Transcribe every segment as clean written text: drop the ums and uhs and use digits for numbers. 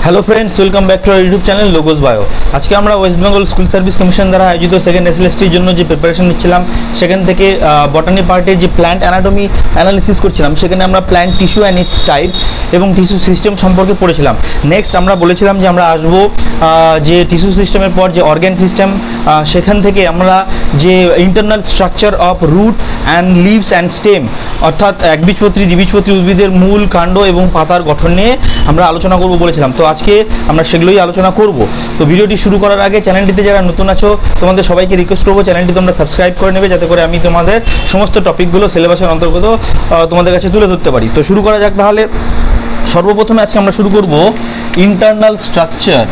Hello friends, welcome back to our YouTube channel logos bio. আজকে আমরা West Bengal school service commission দ্বারা আয়োজিত second এসএলএসটির জন্য যে প্রিপারেশন নিচ্ছিলাম, সেখান থেকে বটানি পার্টের যে প্ল্যান্ট অ্যানাটমি অ্যানালিসিস করছিলাম, সেখানে আমরা plant tissue and it's type এবং টিস্যু সিস্টেম সম্পর্কে পড়েছিলাম। নেক্সট আমরা বলেছিলাম যে আমরা আসবো যে টিস্যু সিস্টেমের পর যে অর্গ্যান সিস্টেম, সেখান থেকে আমরা যে internal structure of root and leaves and stem, অর্থাৎ একবীজপত্রী দ্বিবীজপত্রী উদ্ভিদের মূল, কাণ্ড এবং পাতার গঠন নিয়ে আমরা আলোচনা করব বলেছিলাম। তো আজকে আমরা সেগুলোই আলোচনা করব। তো ভিডিওটি শুরু করার আগে চ্যানেলটিতে যারা নতুন আছো, তোমাদের সবাইকে রিকোয়েস্ট করবো চ্যানেলটি তোমরা সাবস্ক্রাইব করে নেবে, যাতে করে আমি তোমাদের সমস্ত টপিকগুলো সিলেবাসের অন্তর্গত তোমাদের কাছে তুলে ধরতে পারি। তো শুরু করা যাক তাহলে। সর্বপ্রথমে আজকে আমরা শুরু করব ইন্টারনাল স্ট্রাকচার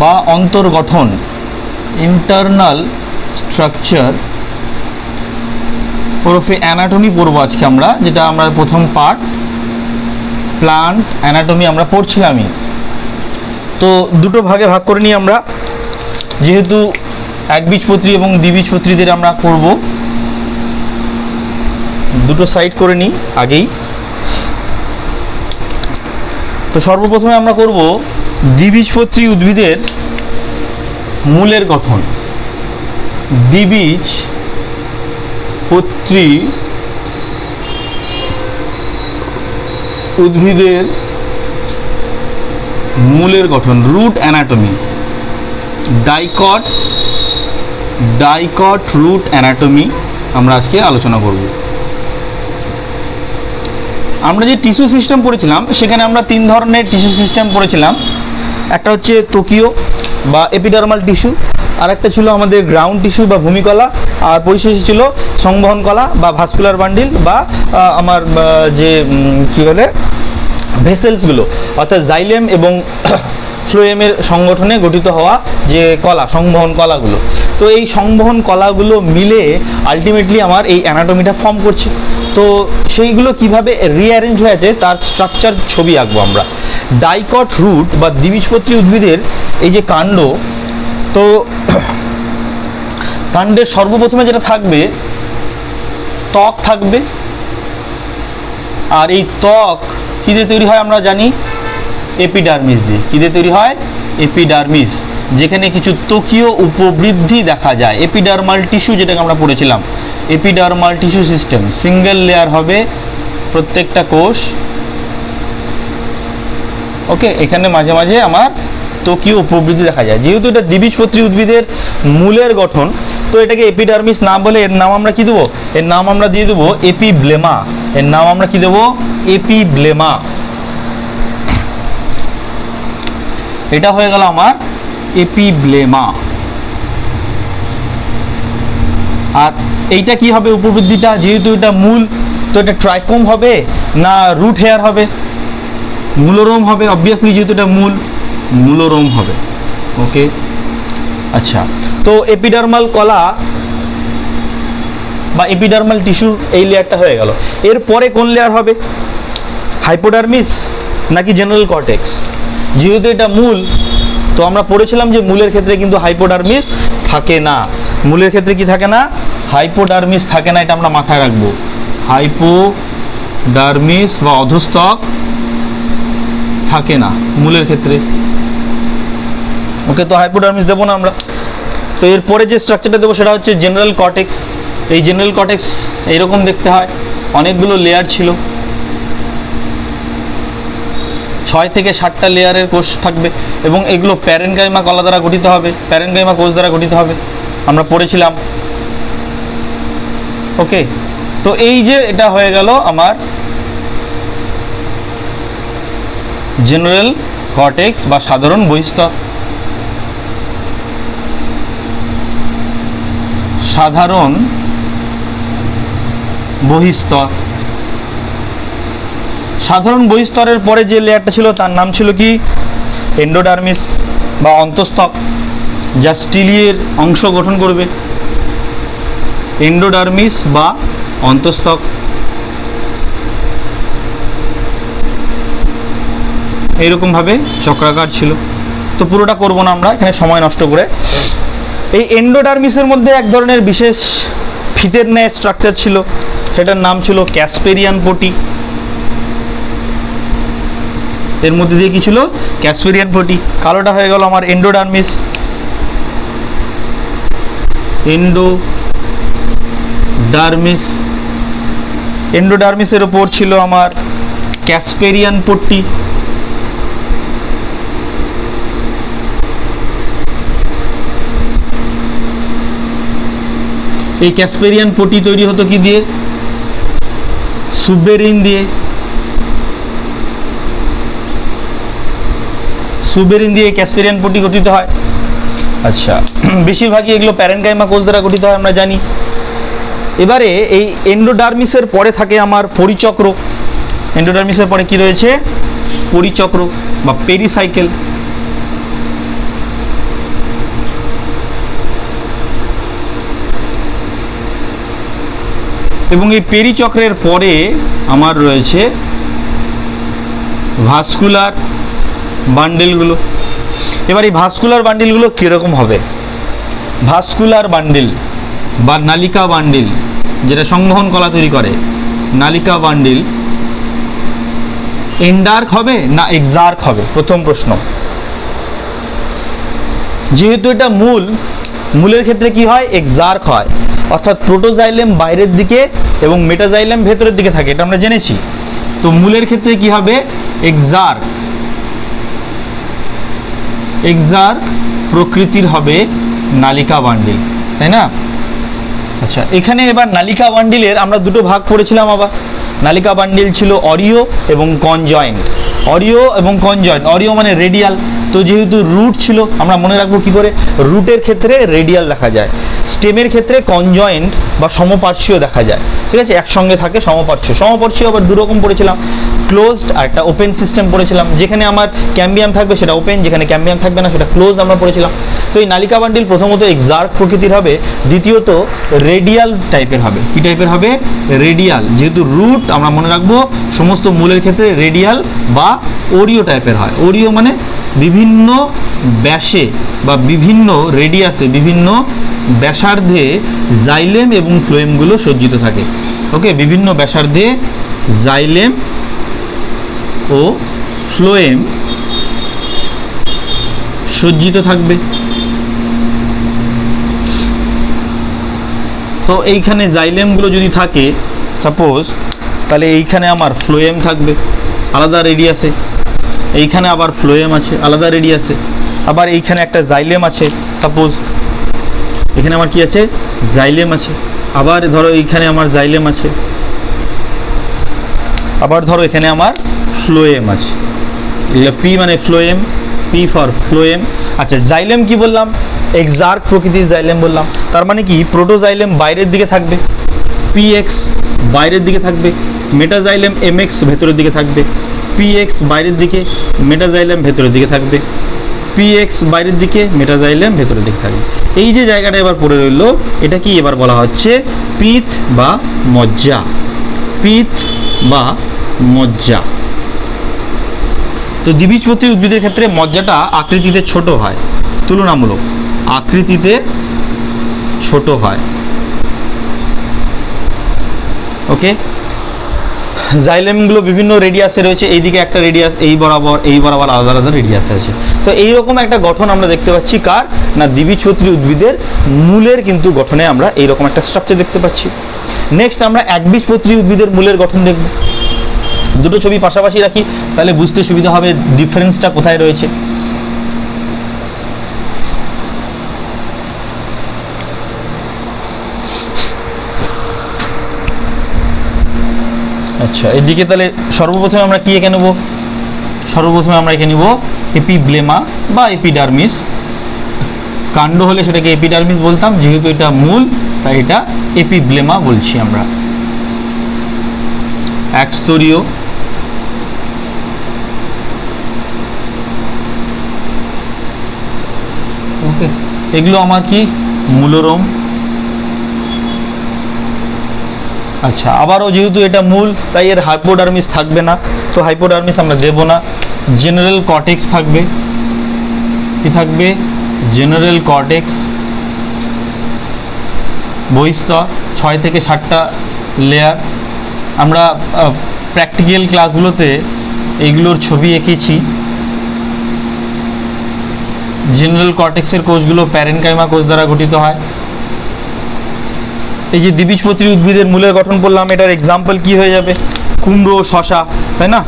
বা অন্তর্গঠন। ইন্টারনাল স্ট্রাকচার ওরফে অ্যানাটমি পড়বো আজকে আমরা, যেটা আমরা প্রথম পার্ট প্লান্ট অ্যানাটমি আমরা পড়ছিলামই। তো দুটো ভাগে ভাগ করে নিই আমরা, যেহেতু একবীজপত্রী এবং দ্বিবীজপত্রীদের আমরা করব, দুটো সাইড করে নিই আগেই। তো সর্বপ্রথমে আমরা করব দ্বিবীজপত্রী উদ্ভিদের মূলের গঠন। দ্বিবীজপত্রী উদ্ভিদের মূলের গঠন, root anatomy, dicot root anatomy আমরা আজকে আলোচনা করব। আমরা যে টিস্যু সিস্টেম পড়েছিলাম, সেখানে আমরা তিন ধরনের টিস্যু সিস্টেম পড়েছিলাম। একটা হচ্ছে ত্বকীয় বা এপিডার্মাল টিস্যু, আর একটা ছিল আমাদের গ্রাউন্ড টিস্যু বা ভূমিকলা, আর পরিশেষে ছিল সংবহন কলা বা ভাস্কুলার বান্ডিল বা আমার যে কী বলে ভেসেলসগুলো, অর্থাৎ জাইলেম এবং ফ্লোয়েমের সংগঠনে গঠিত হওয়া যে কলা, সংবহন কলাগুলো। তো এই সংবহন কলাগুলো মিলে আলটিমেটলি আমার এই অ্যানাটমিটা ফর্ম করছে। তো সেইগুলো কিভাবে রিঅ্যারেঞ্জ হয়েছে তার স্ট্রাকচার ছবি আঁকবো আমরা। ডাইকট রুট বা দ্বিবীজপত্রী উদ্ভিদের এই যে কাণ্ড, তো কাণ্ডের সর্বপ্রথমে যেটা থাকবে, ত্বক থাকবে। আর এই ত্বক কী দিয়ে তৈরি হয় আমরা জানি, এপিডার্মিস দিয়ে। কী দিয়ে তৈরি হয়? এপিডার্মিস, যেখানে কিছু ত্বকীয় উপবৃদ্ধি দেখা যায়। এপিডার্মাল টিস্যু যেটাকে আমরা পড়েছিলাম, epidermal tissue system, single layer হবে প্রত্যেকটা কোষ। ওকে, এখানে মাঝে মাঝে আমার ত্বকীয় উপবৃদ্ধি দেখা যায়। যেহেতু এটা দ্বিবীজপত্রী উদ্ভিদের মূলের গঠন, তো এটাকে এপিডার্মিস না বলে এর নাম আমরা কি দেবো? এর নাম আমরা দিয়ে দেবো এপিব্লেমা। এর নাম আমরা কি দেবো? এপিব্লেমা। এটা হয়ে গেল আমার এপিব্লেমা। আর এইটা কি হবে উপবৃদ্ধিটা? যেহেতু এটা মূল, তো এটা ট্রাইকোম হবে না রুট হেয়ার হবে? মূলরোম হবে অবভিয়াসলি, যেহেতু এটা মূল, মূলরোম হবে। ওকে, আচ্ছা। তো এপিডার্মাল কলা বা এপিডার্মাল টিস্যুর এই লেয়ারটা হয়ে গেল। এরপরে কোন লেয়ার হবে? হাইপোডার্মিস নাকি জেনারেল কর্টেক্স? যেহেতু এটা মূল, তো আমরা পড়েছিলাম যে মূলের ক্ষেত্রে কিন্তু হাইপোডার্মিস থাকে না। মূলের ক্ষেত্রে কি থাকে না? হাইপোডার্মিস থাকে না, এটা আমরা মাথায় রাখবো। হাইপোডার্মিস বা অধস্তক থাকে না মূলের ক্ষেত্রে। ওকে, তো হাইপোডার্মিস দেবো না আমরা। তো এরপরে যে স্ট্রাকচারটা দেবো সেটা হচ্ছে জেনারেল কর্টেক্স। এই জেনারেল কর্টেক্স এইরকম দেখতে হয়, অনেকগুলো লেয়ার ছিল, 6 থেকে 7টা লেয়ারের কোষ থাকবে এবং এগুলো প্যারেনকাইমা কলা দ্বারা গঠিত হবে, প্যারেনকাইমা কোষ দ্বারা গঠিত হবে, আমরা পড়েছিলাম। ওকে, তো এই যে এটা হয়ে গেল আমার জেনারেল কর্টেক্স বা সাধারণ বহিঃস্তর। সাধারণ বহিঃস্তর। সাধারণ বহিঃস্তরের পরে যে লেয়ারটা ছিল তার নাম ছিল কি? এন্ডোডার্মিস বা অন্তঃস্তক, যা স্টিলিয়ের অংশ গঠন করবে। এন্ডোডার্মিস বা অন্তঃস্তক। এইরকমভাবে চক্রাকার ছিল। তো পুরোটা করবো না আমরা এখানে সময় নষ্ট করে। এই এন্ডোডার্মিসের মধ্যে এক ধরনের বিশেষ ফিতের ন্যায় স্ট্রাকচার ছিল, সেটার নাম ছিল ক্যাসপেরিয়ান পটি। এর মধ্যে দিয়ে কি ছিল, ক্যাসপেরিয়ান পটি। কালোটা হয়ে গেল আমার এন্ডোডার্মিস, এন্ডোডার্মিস, এন্ডোডার্মিসের ওপর ছিল আমার ক্যাসপেরিয়ান পট্টি। এই ক্যাসপেরিয়ান পট্টি তৈরি হতো কি দিয়ে, সুবেরিন দিয়ে, সুবেরিন দিয়ে ক্যাসপেরিয়ান পট্টি গঠিত হয়। আচ্ছা, বেশিরভাগই এগুলো প্যারেনকাইমা কোষ দ্বারা গঠিত হয় আমরা জানি। এবারে এই এন্ডোডার্মিসের পরে থাকে আমার পরিচক্র। এন্ডোডার্মিসের পরে কি রয়েছে, পরিচক্র বা পেরিসাইকেল। এবং এই পেরিচক্রের পরে আমার রয়েছে ভাস্কুলার বান্ডেলগুলো। এবার এই ভাস্কুলার বান্ডেলগুলো কীরকম হবে, ভাস্কুলার বান্ডেল বা নালিকা বান্ডেল, যেটা সংবহন কলা তৈরি করে, নালিকা বান্ডেল এন্ডার্ক হবে না এক্সার্ক হবে, প্রথম প্রশ্ন। যেহেতু এটা মূল, মূলের ক্ষেত্রে কি হয়, এক্সার্ক হয়, অর্থাৎ প্রোটোজাইলেম বাইরের দিকে এবং মেটাজাইলেম ভেতরের দিকে থাকে, এটা আমরা জেনেছি। তো মূলের ক্ষেত্রে কি হবে, এক্সার্ক, এক্সার্ক প্রকৃতির হবে নালিকা বান্ডিল, তাই না? আচ্ছা, এখানে এবার নালিকা বান্ডিলের আমরা দুটো ভাগ পড়েছিলাম আবার। নালিকা বান্ডিল ছিল অরিও এবং কনজয়েন্ট। অরিও এবং কনজয়েন্ট, অরিও মানে রেডিয়াল। তো যেহেতু রুট ছিল, আমরা মনে রাখবো কি করে, রুটের ক্ষেত্রে রেডিয়াল দেখা যায়, স্টেমের ক্ষেত্রে কনজয়েন্ট বা সমপার্শ্বীয় দেখা যায়, ঠিক আছে, একসঙ্গে থাকে সমপার্শ্বীয়। সমপার্শ্বীয় আবার দুরকম পড়েছিলাম, ক্লোজড আর একটা ওপেন সিস্টেম পড়েছিলাম। যেখানে আমার ক্যাম্বিয়াম থাকবে সেটা ওপেন, যেখানে ক্যাম্বিয়াম থাকবে না সেটা ক্লোজ আমরা পড়েছিলাম। তো এই নালিকা বান্ডিল প্রথমত এক্সার্ক প্রকৃতির হবে, দ্বিতীয়ত রেডিয়াল টাইপের হবে। কি টাইপের হবে, রেডিয়াল। যেহেতু রুট আমরা মনে রাখবো সমস্ত মূলের ক্ষেত্রে রেডিয়াল বা ওরিও টাইপের হয়। ওরিও মানে বিভিন্ন ব্যাসে বা বিভিন্ন রেডিয়াসে, বিভিন্ন ব্যাসার্ধে জাইলেম এবং ফ্লোয়েমগুলো সজ্জিত থাকে। ওকে, বিভিন্ন ব্যাসার্ধে জাইলেম ও ফ্লোয়েম সজ্জিত থাকবে। তো এইখানে জাইলেমগুলো যদি থাকে সাপোজ, তাহলে এইখানে আমার ফ্লোয়েম থাকবে আলাদা রেডিয়াসে, এইখানে আবার ফ্লোয়েম আছে আলাদা রেডিয়াসে, আবার এইখানে একটা জাইলেম আছে সাপোজ, এখানে আমার কি আছে, জাইলেম আছে, আবার ধরো এইখানে আমার জাইলেম আছে, আবার ধরো এখানে আমার ফ্লোয়েম আছে। পি মানে ফ্লোয়েম, পি ফর ফ্লোয়েম। আচ্ছা, জাইলেম কি বললাম, এক্সার্ক প্রকৃতির জাইলেম বললাম। তার মানে কি, প্রোটোজাইলেম বাইরের দিকে থাকবে, পি এক্স বাইরের দিকে থাকবে, মেটাজাইলেম এম এক্স ভেতরের দিকে থাকবে, পি এক্স বাইরের দিকে, মেটাজাইলেম ভেতরের দিকে থাকবে, পি এক্স বাইরের দিকে, মেটাজাইলেম ভেতরের দিকে থাকবে। এই যে জায়গাটা এবার পড়ে রইল, এটা কি এবার বলা হচ্ছে পিথ বা মজ্জা, পিথ বা মজ্জা। তো দ্বিবীজপত্রী উদ্ভিদের ক্ষেত্রে মজ্জাটা আকৃতিতে ছোট হয়, তুলনামূলক আকৃতিতে ছোট হয়। ওকে, জাইলেমগুলো বিভিন্ন রেডিয়াসে রয়েছে, এইদিকে একটা রেডিয়াস, এই বরাবর আলাদা আলাদা রেডিয়াসে আছে। তো এইরকম একটা গঠন আমরা দেখতে পাচ্ছি কার না, দ্বিবীজপত্রী উদ্ভিদের মূলের কিন্তু গঠনে আমরা এইরকম একটা স্ট্রাকচার দেখতে পাচ্ছি। নেক্সট আমরা একবীজপত্রী উদ্ভিদের মূলের গঠন দেখব। দুটো ছবি পাশাপাশি রাখি, তাহলে বুঝতে সুবিধা হবে ডিফারেন্সটা কোথায় রয়েছে। আচ্ছা, এদিকে তাহলে সর্বপ্রথমে আমরা কি এঁকে নেব, সর্বপ্রথমে আমরা এঁকে নেব এপিব্লেমা বা এপিডার্মিস। কাণ্ড হলে সেটাকে এপিডার্মিস বলতাম, যেহেতু এটা মূল তাই এটা এপিব্লেমা বলছি আমরা। একস্তরীয় ওকে, এগুলো আমার কি মূলরম। আচ্ছা, আবারও যেহেতু এটা মূল তাই এর হাইপোডার্মিস থাকবে না, তো হাইপোডার্মিস আমরা দেব না। জেনারেল কর্টেক্স থাকবে, কি থাকবে, জেনারেল কর্টেক্স, বহিঃস্তর 6 থেকে 7টা লেয়ার। আমরা প্র্যাকটিক্যাল ক্লাসগুলোতে এইগুলোর ছবি এঁকেছি। জেনারেল কর্টেক্সের কোষগুলো প্যারেনকাইমা কোষ দ্বারা গঠিত হয়। এই যে দ্বিবীজপত্রী উদ্ভিদের মূলের গঠন বললাম, এটার এক্সাম্পল কি হয়ে যাবে? কুমড়ো, শশা, তাই না?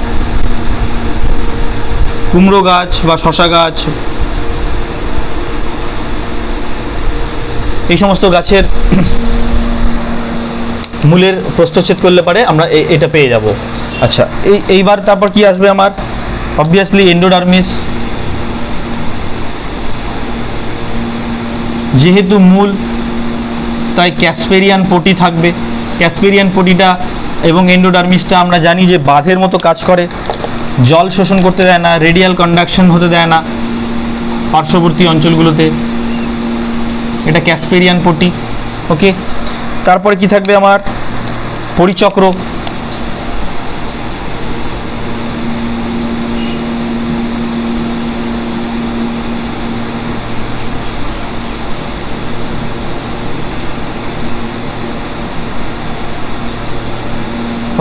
কুমড়ো গাছ বা শশা গাছ, এই সমস্ত গাছের মূলের প্রস্থচ্ছেদ করলে পারে আমরা এটা পেয়ে যাব। আচ্ছা, এইবার তারপর কি আসবে আমার? Obviously endodermis. যেহেতু মূল, তাই ক্যাসপেরিয়ান পটি থাকবে। ক্যাসপেরিয়ান পটিটা এবং এন্ডোডার্মিসটা আমরা জানি যে বাঁধের মতো কাজ করে, জল শোষণ করতে দেয় না, রেডিয়াল কন্ডাকশন হতে দেয় না পার্শ্ববর্তী অঞ্চলগুলোতে। এটা ক্যাসপেরিয়ান পটি। ওকে, তারপরে কি থাকবে আমার? পরিচক্র।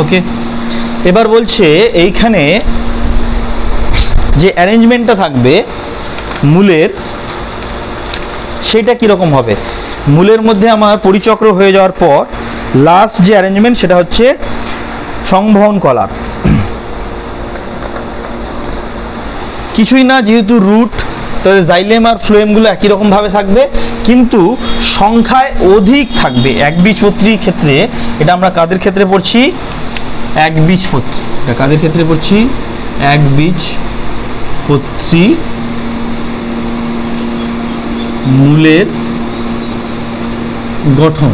ওকে, এবার বলছে এইখানে যে অ্যারেঞ্জমেন্টটা থাকবে মূলের, সেটা কীরকম হবে? মূলের মধ্যে আমার পরিচক্র হয়ে যাওয়ার পর লাস্ট যে অ্যারেঞ্জমেন্ট সেটা হচ্ছে সংবহন কলার। কিছুই না, যেহেতু রুট, তবে জাইলেম আর ফ্লোয়েমগুলো একই রকমভাবে থাকবে, কিন্তু সংখ্যায় অধিক থাকবে একবীজপত্রীর ক্ষেত্রে। এটা আমরা কাদের ক্ষেত্রে পড়ছি? একবীজপত্রী। এটা কাদের ক্ষেত্রে পড়ছি? একবীজপত্রী মূলের গঠন।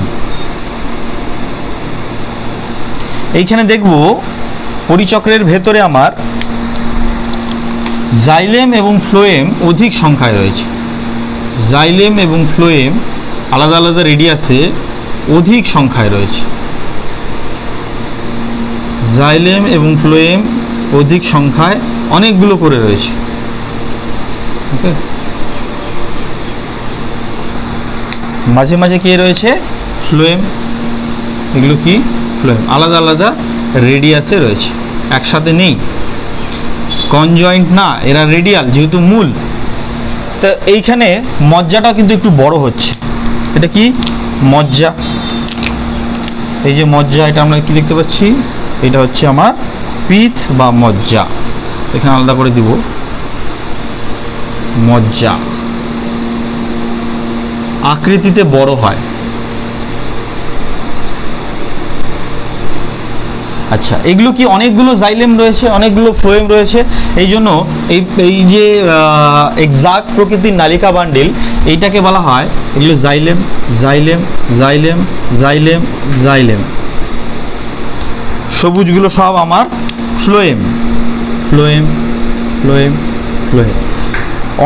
এইখানে দেখব পরিচক্রের ভেতরে আমার জাইলেম এবং ফ্লোয়েম অধিক সংখ্যায় রয়েছে। জাইলেম এবং ফ্লোয়েম আলাদা আলাদা রেডিয়াসে অধিক সংখ্যায় রয়েছে। জাইলেম এবং ফ্লোয়েম অধিক সংখ্যায় অনেকগুলো করে রয়েছে। ওকে, মাঝে মাঝে কে রয়েছে? ফ্লোয়েম। এগুলো কি? ফ্লোয়েম। আলাদা আলাদা রেডিয়াসে রয়েছে, একসাথে নেই, কনজয়েন্ট না, এরা রেডিয়াল যেহেতু মূল। তো এইখানে মজ্জাটা কিন্তু একটু বড় হচ্ছে। এটা কি? মজ্জা। এই যে মজ্জা, এটা আমরা কি দেখতে পাচ্ছি? এটা হচ্ছে আমার পিথ বা মজ্জা। এখানে আলাদা করে দিব মজ্জা। আকৃতিতে বড় হয়। আচ্ছা, এগুলো কি? অনেকগুলো জাইলেম রয়েছে, অনেকগুলো ফ্লোয়েম রয়েছে, এই জন্য এই যে এক্সাক্ট প্রকৃতির নালিকা বান্ডিল, এইটাকে বলা হয়, এগুলো xylem, xylem, xylem, xylem, xylem. সবুজগুলো সব আমার ফ্লোয়েম, ফ্লোয়েম, ফ্লোয়েম, ফ্লোয়েম।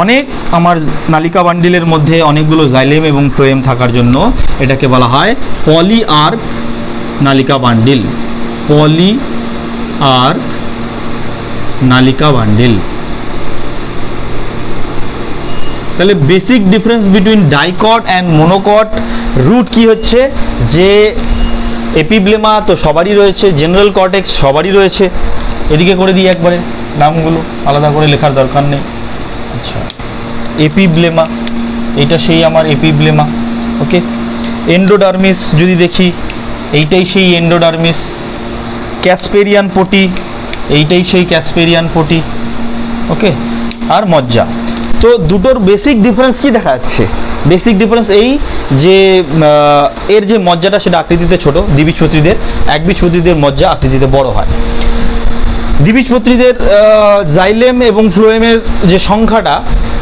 অনেক আমার নালিকা বান্ডিলের মধ্যে অনেকগুলো জাইলেম এবং ফ্লোয়েম থাকার জন্য এটাকে বলা হয় পলি আর্ক নালিকা বান্ডিল। পলি আর্ক নালিকা বান্ডিল। তাহলে basic difference between dicot and monocot root কি হচ্ছে? যে এপিব্লেমা তো সবারই রয়েছে, জেনারেল কর্টেক্স সবারই রয়েছে। এদিকে করে দিই একবারে, নামগুলো আলাদা করে লেখার দরকার নেই। আচ্ছা, এপিব্লেমা, এটা সেই আমার এপিব্লেমা। ওকে, এন্ডোডার্মিস যদি দেখি, এইটাই সেই এন্ডোডার্মিস। ক্যাসপেরিয়ান পটি, এইটাই সেই ক্যাসপেরিয়ান পটি। ওকে, আর মজ্জা। তো দুটোর বেসিক ডিফারেন্স কি দেখা যাচ্ছে? বেসিক ডিফারেন্স এই যে এর যে মজ্জাটা সেটা আকৃতিতে ছোট দ্বিবীজপত্রীদের, একবীজপত্রীদের মজ্জা আকৃতিতে বড় হয়। দ্বিবীজপত্রীদের জাইলেম এবং ফ্লোয়েমের যে সংখ্যাটা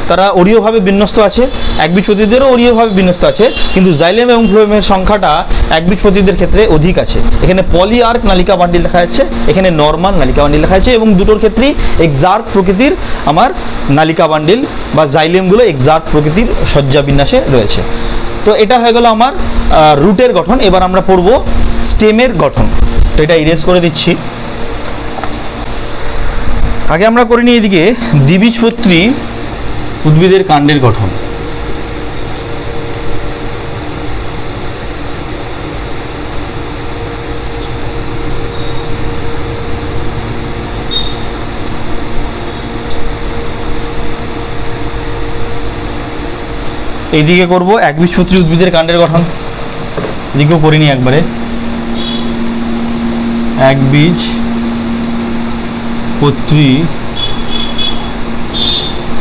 তারা অরীয়ভাবে বিন্যস্ত আছে, একবীজপত্রীদেরও অরীয়ভাবে বিন্যস্ত আছে, কিন্তু জাইলেম এবং ফ্লোয়েমের সংখ্যাটা একবীজপত্রীদের ক্ষেত্রে অধিক আছে। এখানে পলি আর্ক নালিকা বান্ডিল লেখা যাচ্ছে, এখানে নর্মাল নালিকা বান্ডিল লেখা আছে, এবং দুটোর ক্ষেত্রেই এক্সাক্ট প্রকৃতির আমার নালিকা বান্ডিল বা জাইলেমগুলো এক্সাক্ট প্রকৃতির সজ্জা বিন্যাসে রয়েছে। তো এটা হয়ে গেল আমার রুটের গঠন। এবার আমরা পড়ব স্টেমের গঠন। তো এটা ইরেজ করে দিচ্ছি। আগে আমরা করে নিই এদিকে দ্বিবীজপত্রী উদ্ভিদের কাণ্ডের গঠন। এইদিকে করব একবীজপত্রী উদ্ভিদের কাণ্ডের গঠন, এদিকেও করিনি একবারে। একবীজপত্রী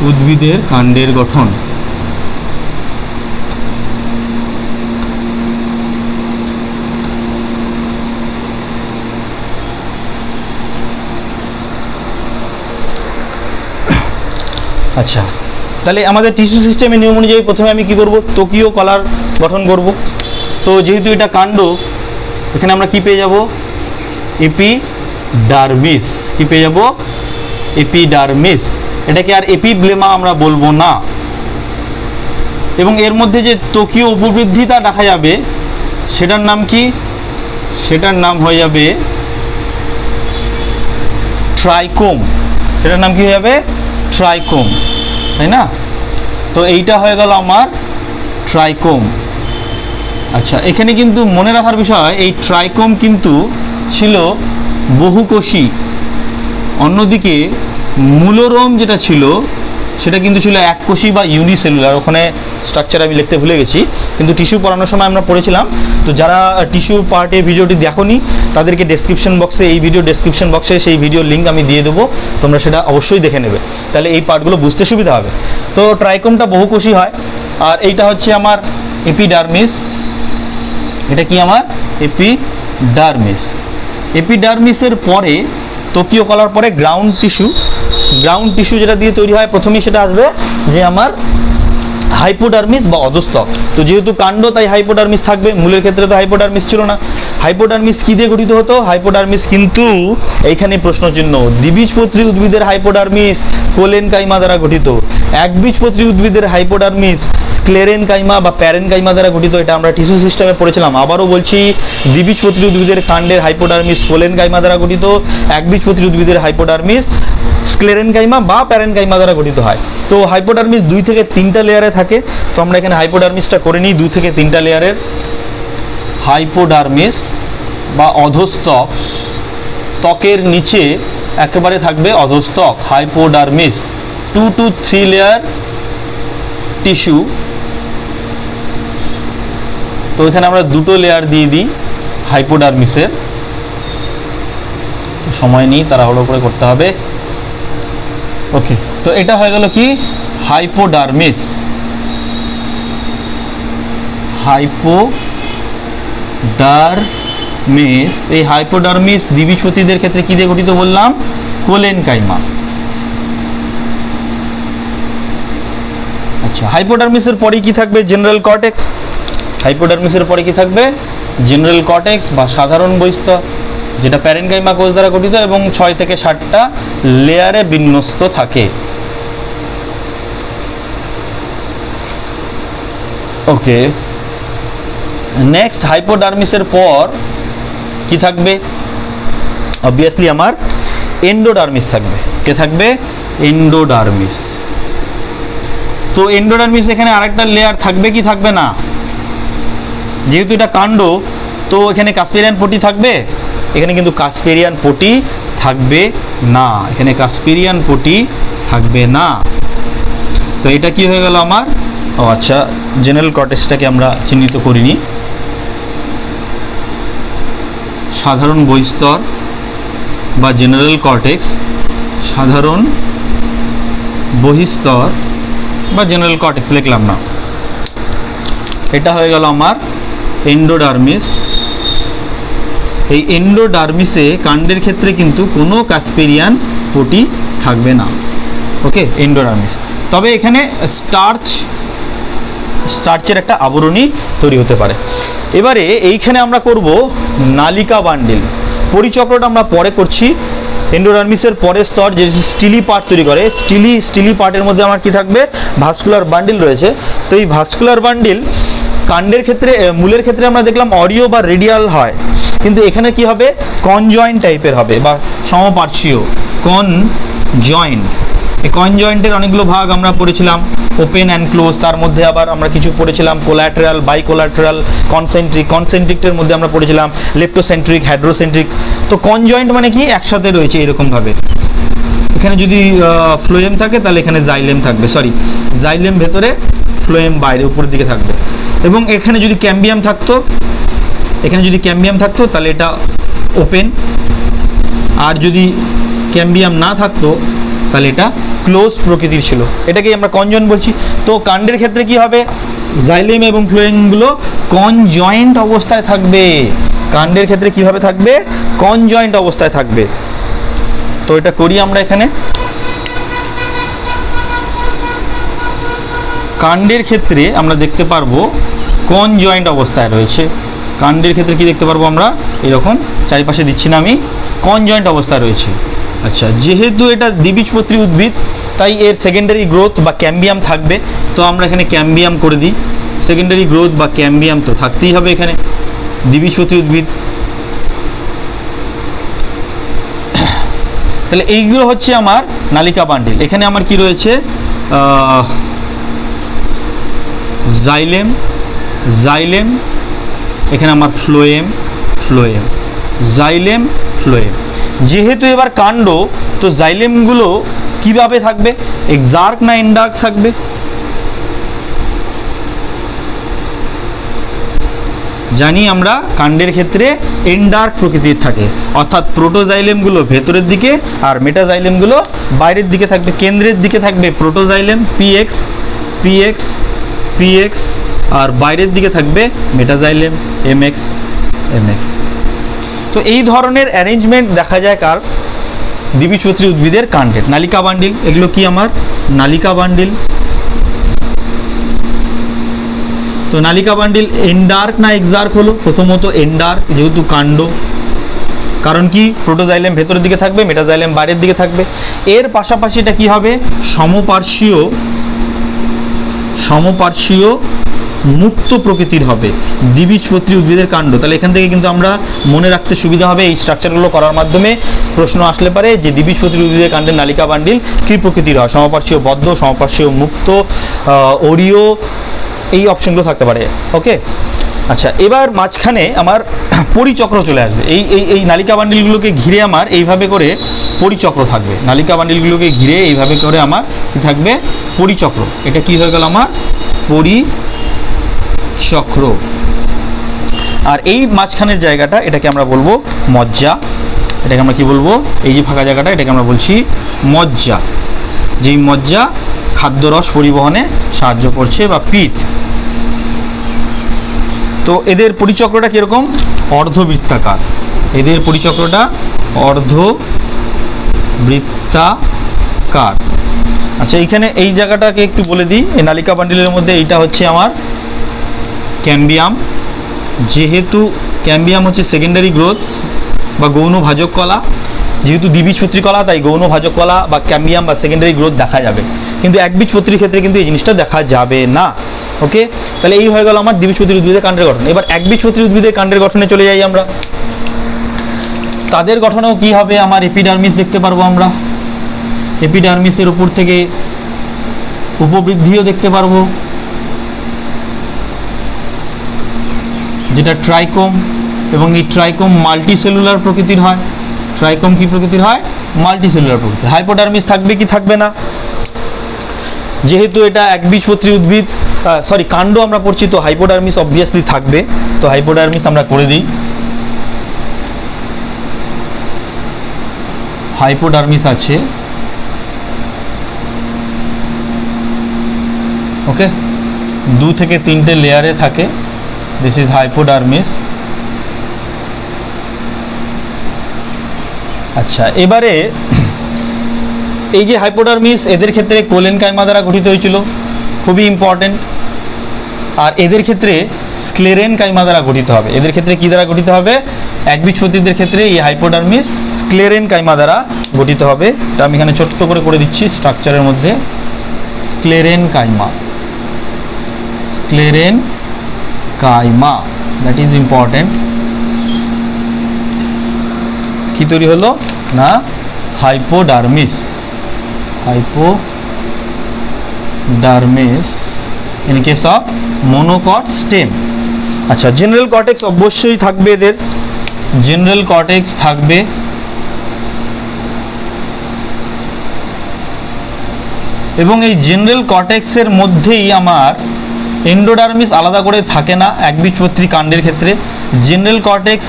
উদ্ভিদের কাণ্ডের গঠন। আচ্ছা, তাহলে আমাদের টিস্যু সিস্টেমের নিয়ম অনুযায়ী প্রথমে আমি কি করব, ত্বকীয় কলার গঠন করব। তো যেহেতু এটা কাণ্ড, এখানে আমরা কি পেয়ে যাব, এপিডার্মিস। কি পেয়ে যাব, এপিডার্মিস। এটাকে আর এপিব্লেমা আমরা বলবো না। এবং এর মধ্যে যে ত্বকীয় উপবৃদ্ধিটা দেখা যাবে সেটার নাম কি, সেটার নাম হয়ে যাবে ট্রাইকোম। সেটার নাম কি হয়ে যাবে, ট্রাইকোম, তাই না? তো এইটা হয়ে গেল আমার ট্রাইকোম। আচ্ছা, এখানে কিন্তু মনে রাখার বিষয়, এই ট্রাইকোম কিন্তু ছিল বহুকোষী। অন্যদিকে মূলরোম যেটা ছিল সেটা কিন্তু ছিল এককোষী বা ইউনিসেলুলার। ওখানে স্ট্রাকচার আমি লিখতে ভুলে গেছি, কিন্তু টিস্যু পড়ানোর সময় আমরা পড়েছিলাম। তো যারা টিস্যু পার্টের ভিডিওটি দেখোনি তাদেরকে ডেসক্রিপশন বক্সে, এই ভিডিও ডেসক্রিপশন বক্সে সেই ভিডিওর লিঙ্ক আমি দিয়ে দেবো, তোমরা সেটা অবশ্যই দেখে নেবে, তাহলে এই পার্টগুলো বুঝতে সুবিধা হবে। তো ট্রাইকোমটা বহুকোষী হয়। আর এইটা হচ্ছে আমার এপিডার্মিস। এটা কি আমার এপিডার্মিস। এপিডার্মিসের পরে ত্বকীয় কলার পরে গ্রাউন্ড টিস্যু। গ্রাউন্ড টিস্যু যেটা দিয়ে তৈরি হয় প্রথমেই সেটা আসবে যে আমার হাইপোডার্মিস বা অধস্তক। তো যেহেতু কাণ্ড তাই হাইপোডার্মিস থাকবে, মূলের ক্ষেত্রে তো হাইপোডার্মিস ছিল না। হাইপোডার্মিস কী দিয়ে গঠিত হতো, হাইপোডার্মিস কিন্তু এইখানে প্রশ্নচিহ্ন, দ্বিবীজপত্রী উদ্ভিদের হাইপোডার্মিস কোলেনকাইমা দ্বারা গঠিত। একবীজপত্রী উদ্ভিদের হাইপোডার্মিস স্ক্লেরেনকাইমা বা প্যারেনকাইমা দ্বারা গঠিত। এটা আমরা টিস্যু সিস্টেমে পড়েছিলাম। আবারও বলছি, দ্বিবীজপত্রী উদ্ভিদের কাণ্ডের হাইপোডার্মিস কোলেনকাইমা দ্বারা গঠিত, একবীজপত্রী উদ্ভিদের হাইপোডার্মিস স্ক্লেরেনকাইমা বা প্যারেনকাইমা দ্বারা গঠিত হয়। তো হাইপোডার্মিস 2 থেকে 3টা লেয়ারে থাকে। তো আমরা এখানে হাইপোডার্মিসটা করে নিই 2 থেকে 3টা লেয়ারের। হাইপোডার্মিস বা অধস্তক, ত্বকের নিচে একেবারে থাকবে অধস্তক, হাইপোডার্মিস। 2 to 3 layer tissue. তো এখানে আমরা 2টো লেয়ার দিয়ে দিই হাইপোডার্মিসের। সময় নেই, তাড়াহুড়ো করে করতে হবে। ওকে, তো এটা হয়ে গেল কি হাইপোডার্মিস। হাইপোডার্মিস, এই হাইপোডার্মিস দ্বিবীজপত্রীদের ক্ষেত্রে কি দিয়ে গঠিত বললাম, কোলেনকাইমা। আচ্ছা, হাইপোডার্মিসের পরে কি থাকবে, জেনারেল কর্টেক্স। হাইপোডার্মিসের পরে কি থাকবে, জেনারেল কর্টেক্স বা সাধারণ বহিঃস্তর, যেটা প্যারেনকাইমা কোষ দ্বারা গঠিত এবং 6 থেকে 7টা লেয়ারে বিন্যস্ত থাকে। ওকে, নেক্সট হাইপোডার্মিসের পর কি থাকবে, অবভিয়াসলি আমার এন্ডোডার্মিস থাকবে। কে থাকবে, এন্ডোডার্মিস। তো এন্ডোডার্মিস এখানে আরেকটা লেয়ার থাকবে কি থাকবে না, যেহেতু এটা কাণ্ড তো এখানে কাসপেরিয়ান পটি থাকবে, এখানে কিন্তু কাসপেরিয়ান পটি থাকবে না, এখানে কাসপেরিয়ান পটি থাকবে না। তো এটা কি হয়ে গেল আমার, ও আচ্ছা, জেনারেল কর্টেক্সটাকে আমরা চিহ্নিত করিনি। সাধারণ বহিঃস্তর বা জেনারেল কর্টেক্স, সাধারণ বহিঃস্তর বা জেনারেল কর্টেক্স লিখলাম না। এটা হয়ে গেল আমার এন্ডোডার্মিস। এই এন্ডোডার্মিসে কাণ্ডের ক্ষেত্রে কিন্তু কোনো কাসপেরিয়ান পটি থাকবে না। ওকে, এন্ডোডার্মিস। তবে এখানে স্টার্চের একটা আবরণী তৈরি হতে পারে। এবারে এইখানে আমরা করব নালিকা বান্ডিল। পরিচক্রটা আমরা পরে করছি। এন্ডোডার্মিসের পরের স্তর যে স্টিলি পার্ট তৈরি করে, স্টিলি পার্টের মধ্যে আমার কি থাকবে, ভাস্কুলার বান্ডিল রয়েছে। তো এই ভাস্কুলার বান্ডিল কাণ্ডের ক্ষেত্রে, মূলের ক্ষেত্রে আমরা দেখলাম অরিও বা রেডিয়াল হয়, কিন্তু এখানে কি হবে, কনজয়েন্ট টাইপের হবে বা সমপার্শ্বীয়, কনজয়েন্ট। এই কনজয়েন্টের অনেকগুলো ভাগ আমরা পড়েছিলাম, ওপেন অ্যান্ড ক্লোজ। তার মধ্যে আবার আমরা কিছু পড়েছিলাম কোলাটেরাল, বাইকোলাটেরাল, কনসেন্ট্রিক। কনসেন্ট্রিকটার মধ্যে আমরা পড়েছিলাম লেপ্টোসেন্ট্রিক, হাইড্রোসেন্ট্রিক। তো কনজয়েন্ট মানে কি, একসাথে রয়েছে এরকমভাবে। এখানে যদি ফ্লোয়েম থাকে তাহলে এখানে জাইলেম থাকবে, জাইলেম ভেতরে ফ্লোয়েম বাইরে উপরের দিকে থাকবে। এবং এখানে যদি ক্যাম্বিয়াম থাকতো, তাহলে এটা ওপেন, আর যদি ক্যাম্বিয়াম না থাকতো তাহলে এটা ক্লোজড প্রকৃতির ছিল। এটাকেই আমরা কনজয়েন্ট বলছি। তো কাণ্ডের ক্ষেত্রে কি হবে, জাইলেম এবং ফ্লোয়েমগুলো কনজয়েন্ট অবস্থায় থাকবে। কাণ্ডের ক্ষেত্রে কিভাবে থাকবে, কনজয়েন্ট অবস্থায় থাকবে। তো এটা করি আমরা এখানে। কাণ্ডের ক্ষেত্রে আমরা দেখতে পারবো কনজয়েন্ট অবস্থায় রয়েছে। কাণ্ডের ক্ষেত্রে কি দেখতে পারবো আমরা, এরকম চারিপাশে দিচ্ছি না আমি, কনজয়েন্ট অবস্থায় রয়েছে। আচ্ছা, যেহেতু এটা দ্বিবীজপত্রী উদ্ভিদ তাই এর সেকেন্ডারি গ্রোথ বা ক্যাম্বিয়াম থাকবে। তো আমরা এখানে ক্যাম্বিয়াম করে দিই। সেকেন্ডারি গ্রোথ বা ক্যাম্বিয়াম তো থাকতেই হবে এখানে, দ্বিবীজপত্রী উদ্ভিদ। তাহলে এইগুলো হচ্ছে আমার নালিকা বান্ডিল। এখানে আমার কি রয়েছে, জাইলেম, এখানে আমার ফ্লোয়েম, জাইলেম, ফ্লোয়েম। যেহেতু এবার কাণ্ড, তো জাইলেমগুলো কিভাবে থাকবে, এক্সার্ক না এন্ডার্ক থাকবে? জানি আমরা কাণ্ডের ক্ষেত্রে এন্ডার্ক প্রকৃতির থাকে, অর্থাৎ প্রোটোজাইলেমগুলো ভেতরের দিকে আর মেটাজাইলেমগুলো বাইরের দিকে থাকবে। কেন্দ্রের দিকে থাকবে প্রোটোজাইলেম পিএক্স, আর বাইরের দিকে থাকবে মেটাজাইলেম এমএক্স। তো এই ধরনের অ্যারেঞ্জমেন্ট দেখা যায় কার, দ্বিবীজপত্রী উদ্ভিদের কাণ্ডের। নালিকা বান্ডিল, এগুলো কি আমার নালিকা বান্ডিল। তো নালিকা বান্ডিল এন্ডার্ক না এক্সার্ক হলো, প্রথমত এন্ডার্ক, যেহেতু কাণ্ড। কারণ কি, প্রোটোজাইলেম ভেতরের দিকে থাকবে, মেটাজাইলেম বাইরের দিকে থাকবে। এর পাশাপাশি এটা কি হবে, সমপার্শ্বীয় মুক্ত প্রকৃতির হবে দ্বিবীজপত্রী উদ্ভিদের কাণ্ড। তাহলে এখান থেকে কিন্তু আমরা মনে রাখতে সুবিধা হবে, এই স্ট্রাকচারগুলো করার মাধ্যমে প্রশ্ন আসলে পারে যে দ্বিবীজপত্রী উদ্ভিদের কাণ্ডের নালিকা বান্ডিল কী প্রকৃতির হয়, সমপার্শ্বীয় বদ্ধ, সমপার্শ্বীয় মুক্ত, অরীয়, এই অপশনগুলো থাকতে পারে। ওকে, আচ্ছা, এবার মাঝখানে আমার পরিচক্র চলে আসবে। এই নালিকা বান্ডিলগুলোকে ঘিরে আমার এইভাবে করে পরিচক্র থাকবে। নালিকা বান্ডিলগুলোকে ঘিরে এইভাবে করে আমার কি থাকবে, পরিচক্র। এটা কি হয়ে গেল আমার পরিচক্র। আর এই মাঝখানের জায়গাটা, এটাকে আমরা বলবো মজ্জা। এটাকে আমরা কি বলবো, এই যে ফাঁকা জায়গাটা, এটাকে আমরা বলছি মজ্জা। যেই মজ্জা খাদ্যরস পরিবহনে সাহায্য করছে, বা পিত্ত। তো এদের পরিচক্রটা কীরকম, অর্ধবৃত্তাকার। এদের পরিচক্রটা অর্ধবৃত্তাকার। আচ্ছা, এইখানে এই জায়গাটাকে একটু বলে দিই। এই নালিকা বান্ডিলের মধ্যে এইটা হচ্ছে আমার ক্যাম্বিয়াম। যেহেতু ক্যাম্বিয়াম হচ্ছে সেকেন্ডারি গ্রোথ বা গৌণ ভাজক কলা, যেহেতু দ্বিবীজপত্রী কলা তাই গৌণ ভাজক কলা বা ক্যাম্বিয়াম বা সেকেন্ডারি গ্রোথ দেখা যাবে, কিন্তু একবীজপত্রীর ক্ষেত্রে কিন্তু এই জিনিসটা দেখা যাবে না। ওকে, তাহলে এই হয়ে গেল আমার দ্বিবীজপত্রী উদ্ভিদের কাণ্ডের গঠন। এবার একবীজপত্রী উদ্ভিদের কাণ্ডের গঠনে চলে যাই আমরা। তাদের গঠনেও কি হবে, আমার এপিডার্মিস দেখতে পারবো আমরা। এপিডার্মিসের উপর থেকে উপবৃদ্ধিও দেখতে পারবো, যেটা ট্রাইকোম। এবং এই ট্রাইকোম মাল্টিসেলুলার প্রকৃতির হয়। ট্রাইকোম কি প্রকৃতির হয়, মাল্টিসেলুলার প্রকৃতির। হাইপোডার্মিস থাকবে কি থাকবে না, যেহেতু এটা একবীজপত্রী উদ্ভিদ, কাণ্ড আমরা পড়ছি, তো হাইপোডার্মিস অবভিয়াসলি থাকবে। তো হাইপোডার্মিস আমরা করে দিই। হাইপোডার্মিস আছে। ওকে, 2 থেকে 3টে লেয়ারে থাকে। This is hypodermis. আচ্ছা, এবারে এই যে হাইপোডার্মিস, এদের ক্ষেত্রে কোলেনকাইমা দ্বারা গঠিত হয়েছিল, খুবই ইম্পর্টেন্ট। আর এদের ক্ষেত্রে স্ক্লেরেনকাইমা দ্বারা গঠিত হবে। এদের ক্ষেত্রে কি দ্বারা গঠিত হবে, একবীজপত্রীদের ক্ষেত্রে এই হাইপোডার্মিস স্ক্লেরেনকাইমা দ্বারা গঠিত হবে। এটা আমি এখানে ছোট্ট করে দিচ্ছি স্ট্রাকচারের মধ্যে, স্ক্লেরেনকাইমা, দ্যাট ইজ ইম্পর্টেন্ট। কি তৈরি হলো না, hypodermis in case of monocot stem. আচ্ছা, জেনারেল কর্টেক্স অবশ্যই থাকবে, এদের জেনারেল কর্টেক্স থাকবে। এবং এই জেনারেল কর্টেক্সের মধ্যেই আমার এন্ডোডার্মিস আলাদা করে থাকে না একবীজপত্রী কাণ্ডের ক্ষেত্রে। জেনারেল কর্টেক্স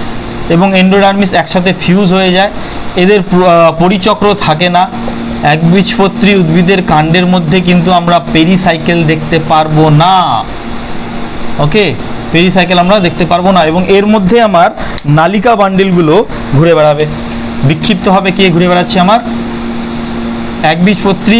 এবং এন্ডোডার্মিস একসাথে ফিউজ হয়ে যায়, এদের পরিচক্র থাকে না। একবীজপত্রী উদ্ভিদের কাণ্ডের মধ্যে কিন্তু আমরা পেরিসাইকেল দেখতে পারবো না। ওকে, পেরিসাইকেল আমরা দেখতে পারবো না, এবং এর মধ্যে আমার নালিকা বান্ডিলগুলো ঘুরে বেড়াবে। বিক্ষিপ্তভাবে কে ঘুরে বেড়াচ্ছে? আমার একবীজপত্রী